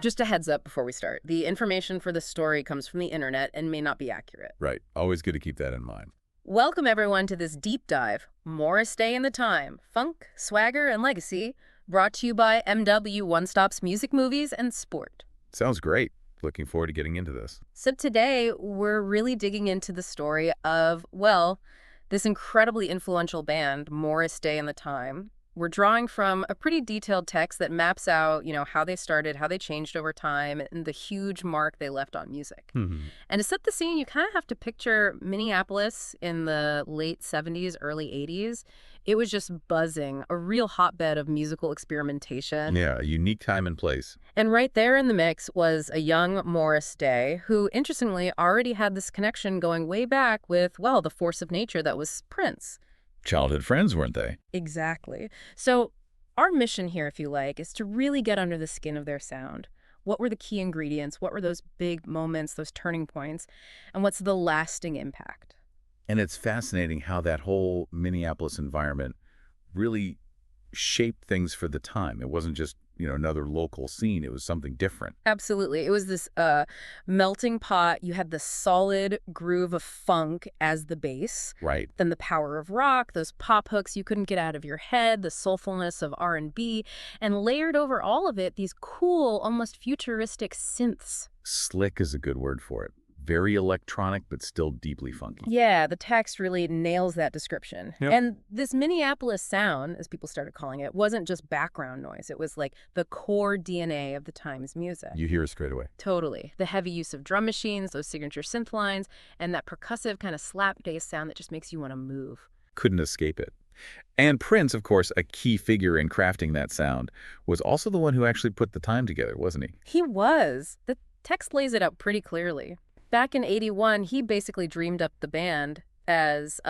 Just a heads up before we start. The information for this story comes from the internet and may not be accurate. Right. Always good to keep that in mind. Welcome, everyone, to this deep dive, Morris Day and the Time, Funk, Swagger, and Legacy, brought to you by MW One Stop's Music, Movies, and Sport. Sounds great. Looking forward to getting into this. So today, we're really digging into the story of, well, this incredibly influential band, Morris Day and the Time. We're drawing from a pretty detailed text that maps out, how they started, how they changed over time, and the huge mark they left on music. And to set the scene, you kind of have to picture Minneapolis in the late 70s, early 80s. It was just buzzing, a real hotbed of musical experimentation. Yeah, a unique time and place. And right there in the mix was a young Morris Day, who, interestingly, already had this connection going way back with, well, the force of nature that was Prince. Childhood friends, weren't they? Exactly. So our mission here, if you like, is to really get under the skin of their sound. What were the key ingredients? What were those big moments, those turning points? And what's the lasting impact? And it's fascinating how that whole Minneapolis environment really shaped things for the time. It wasn't just, another local scene. It was something different. Absolutely. It was this melting pot. You had the solid groove of funk as the bass. Right. Then the power of rock, those pop hooks you couldn't get out of your head, the soulfulness of R&B, and layered over all of it, these cool, almost futuristic synths. Slick is a good word for it. Very electronic, but still deeply funky. Yeah, the text really nails that description. Yep. And this Minneapolis sound, as people started calling it, wasn't just background noise. It was like the core DNA of the time's music. You hear it straight away. Totally. The heavy use of drum machines, those signature synth lines, and that percussive kind of slap bass sound that just makes you want to move. Couldn't escape it. And Prince, of course, a key figure in crafting that sound, was also the one who actually put the time together, wasn't he? He was. The text lays it out pretty clearly. Back in '81, he basically dreamed up the band as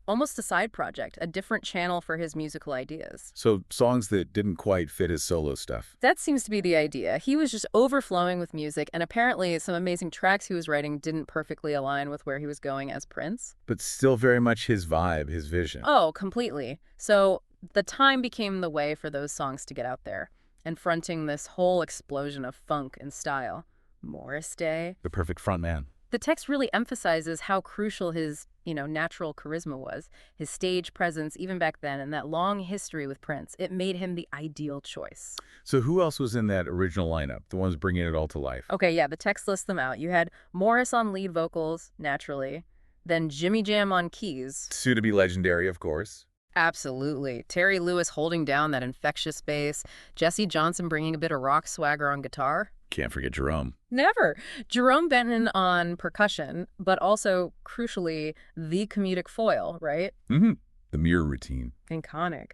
almost a side project, a different channel for his musical ideas. So songs that didn't quite fit his solo stuff. That seems to be the idea. He was just overflowing with music, and apparently some amazing tracks he was writing didn't perfectly align with where he was going as Prince. But still very much his vibe, his vision. Oh, completely. So the time became the way for those songs to get out there, and fronting this whole explosion of funk and style. Morris Day. The perfect front man. The text really emphasizes how crucial his, natural charisma was, his stage presence even back then, and that long history with Prince. It made him the ideal choice. So who else was in that original lineup, the ones bringing it all to life? Okay, yeah, the text lists them out. You had Morris on lead vocals, naturally, then Jimmy Jam on keys. Soon to be legendary, of course. Absolutely. Terry Lewis holding down that infectious bass, Jesse Johnson bringing a bit of rock swagger on guitar. Can't forget Jerome. Never. Jerome Benton on percussion, but also, crucially, the comedic foil, right? The mirror routine. Iconic.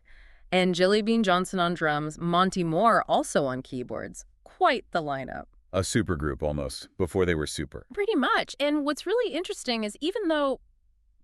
And Jilly Bean Johnson on drums, Monty Moore also on keyboards. Quite the lineup. A super group almost, before they were super. Pretty much. And what's really interesting is even though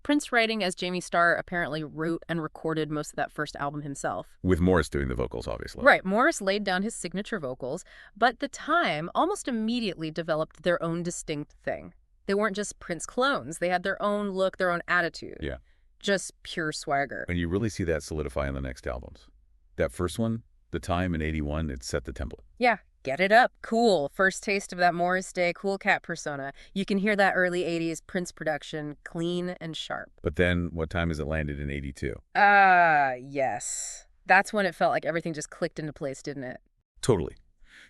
Prince writing as Jamie Starr apparently wrote and recorded most of that first album himself. With Morris doing the vocals, obviously. Right. Morris laid down his signature vocals, but the time almost immediately developed their own distinct thing. They weren't just Prince clones. They had their own look, their own attitude. Yeah. Just pure swagger. And you really see that solidify in the next albums. That first one, The Time in '81, it set the template. Yeah. Get it up. Cool. First taste of that Morris Day cool cat persona. You can hear that early 80s Prince production, clean and sharp. But then, what time has it landed in '82? Yes. That's when it felt like everything just clicked into place, didn't it? Totally.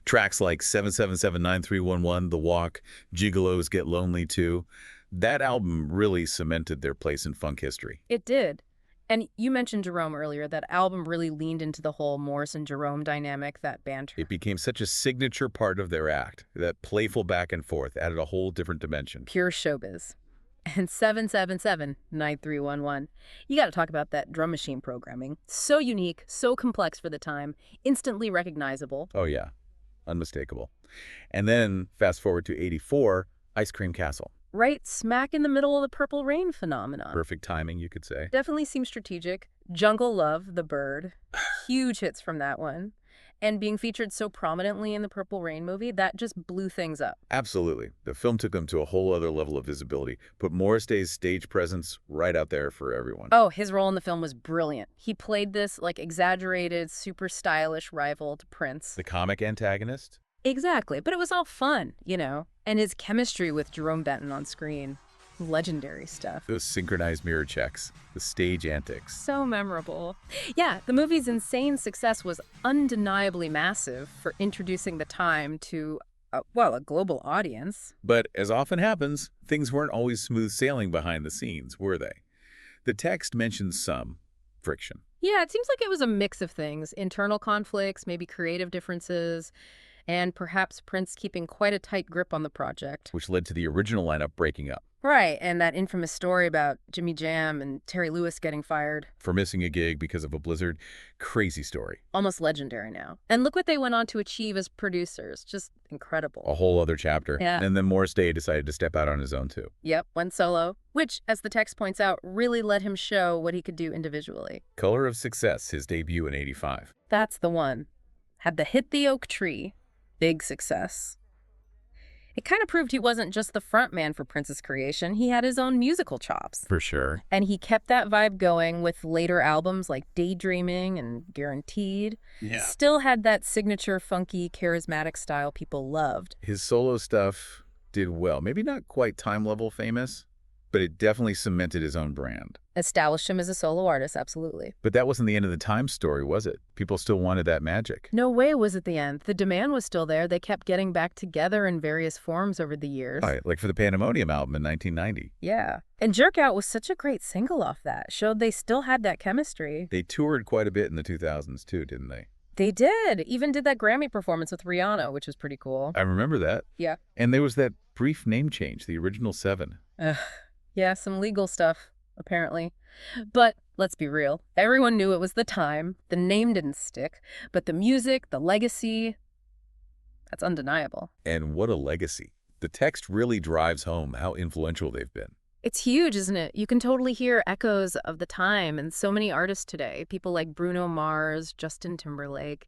Tracks like 7779311, The Walk, Gigolos Get Lonely Too. That album really cemented their place in funk history. It did. And you mentioned Jerome earlier. That album really leaned into the whole Morris and Jerome dynamic, that banter. It became such a signature part of their act. That playful back and forth added a whole different dimension. Pure showbiz. And 777-9311. You got to talk about that drum machine programming. So unique, so complex for the time, instantly recognizable. Oh, yeah. Unmistakable. And then, fast forward to '84, Ice Cream Castle. Right smack in the middle of the Purple Rain phenomenon. Perfect timing, you could say. Definitely seems strategic. Jungle Love, The Bird. Huge hits from that one. And being featured so prominently in the Purple Rain movie, that just blew things up. Absolutely. The film took them to a whole other level of visibility, put Morris Day's stage presence right out there for everyone. Oh, his role in the film was brilliant. He played this, exaggerated, super stylish rival to Prince. The comic antagonist? Exactly. But it was all fun, you know? And his chemistry with Jerome Benton on screen. Legendary stuff. Those synchronized mirror checks, the stage antics. So memorable. Yeah, the movie's insane success was undeniably massive for introducing the time to, well, a global audience. But as often happens, things weren't always smooth sailing behind the scenes, were they? The text mentions some friction, Yeah, it seems like it was a mix of things internal conflicts, maybe creative differences, and perhaps Prince keeping quite a tight grip on the project. which led to the original lineup breaking up Right, and that infamous story about Jimmy Jam and Terry Lewis getting fired. for missing a gig because of a blizzard. Crazy story. Almost legendary now. And look what they went on to achieve as producers. Just A incredible. whole other chapter. Yeah. And then Morris Day decided to step out on his own, too. Yep, went solo, which, as the text points out, really let him show what he could do individually. Color of Success, his debut in '85. That's the one. Had the hit the oak tree. Big success. It kind of proved he wasn't just the front man for Prince's creation. He had his own musical chops. For sure. And he kept that vibe going with later albums like Daydreaming and Guaranteed. Yeah. Still had that signature funky, charismatic style people loved. His solo stuff did well. Maybe not quite time-level famous, but it definitely cemented his own brand. Established him as a solo artist, absolutely. But that wasn't the end of the Time story, was it? People still wanted that magic. No way was it the end. The demand was still there. They kept getting back together in various forms over the years. Right, like for the Pandemonium album in 1990. Yeah. And Jerk Out was such a great single off that. Showed they still had that chemistry. They toured quite a bit in the 2000s too, didn't they? They did. Even did that Grammy performance with Rihanna, which was pretty cool. I remember that. Yeah. And there was that brief name change, the original 7. Ugh. Yeah, some legal stuff, apparently. But let's be real. Everyone knew it was the time. The name didn't stick. But the music, the legacy, that's undeniable. And what a legacy. The text really drives home how influential they've been. It's huge, isn't it? You can totally hear echoes of the time and so many artists today. People like Bruno Mars, Justin Timberlake.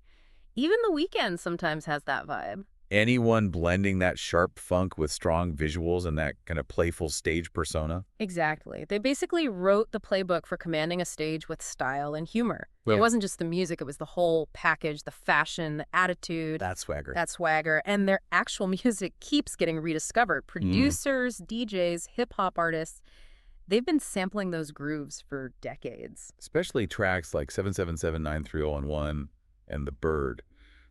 Even The Weeknd sometimes has that vibe. Anyone blending that sharp funk with strong visuals and that kind of playful stage persona? Exactly. They basically wrote the playbook for commanding a stage with style and humor. Well, It wasn't just the music, it was the whole package, the fashion, the attitude, that swagger. that swagger, and their actual music keeps getting rediscovered. Producers, DJs, hip-hop artists, they've been sampling those grooves for decades. Especially tracks like 777-930-1 and The Bird.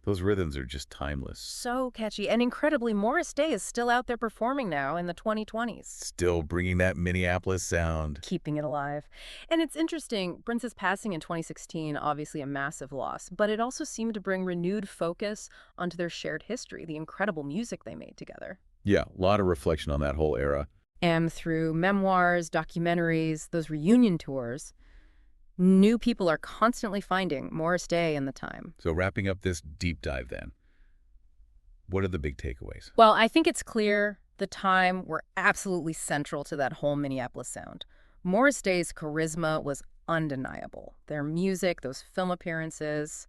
Those rhythms are just timeless. So catchy, and incredibly, Morris Day is still out there performing now in the 2020s. Still bringing that Minneapolis sound. Keeping it alive. And it's interesting, Prince's passing in 2016, obviously a massive loss, but it also seemed to bring renewed focus onto their shared history, the incredible music they made together. Yeah, a lot of reflection on that whole era. And through memoirs, documentaries, those reunion tours, new people are constantly finding Morris Day in the time. So wrapping up this deep dive then, what are the big takeaways? Well, I think it's clear the time were absolutely central to that whole Minneapolis sound. Morris Day's charisma was undeniable. Their music, those film appearances,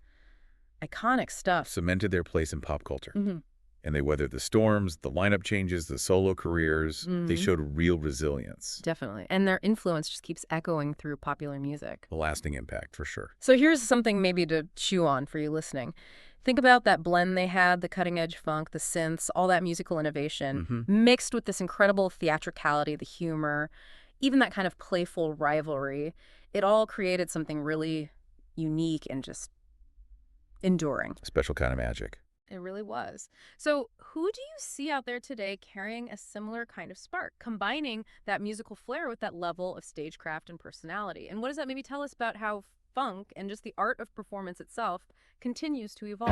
iconic stuff. Cemented their place in pop culture. Mm-hmm. And they weathered the storms, the lineup changes, the solo careers. They showed real resilience. Definitely. And their influence just keeps echoing through popular music. A lasting impact, for sure. So here's something maybe to chew on for you listening. Think about that blend they had, the cutting-edge funk, the synths, all that musical innovation, mixed with this incredible theatricality, the humor, even that kind of playful rivalry. It all created something really unique and just enduring. Special kind of magic. It really was. So who do you see out there today carrying a similar kind of spark, combining that musical flair with that level of stagecraft and personality? And what does that maybe tell us about how funk and just the art of performance itself continues to evolve?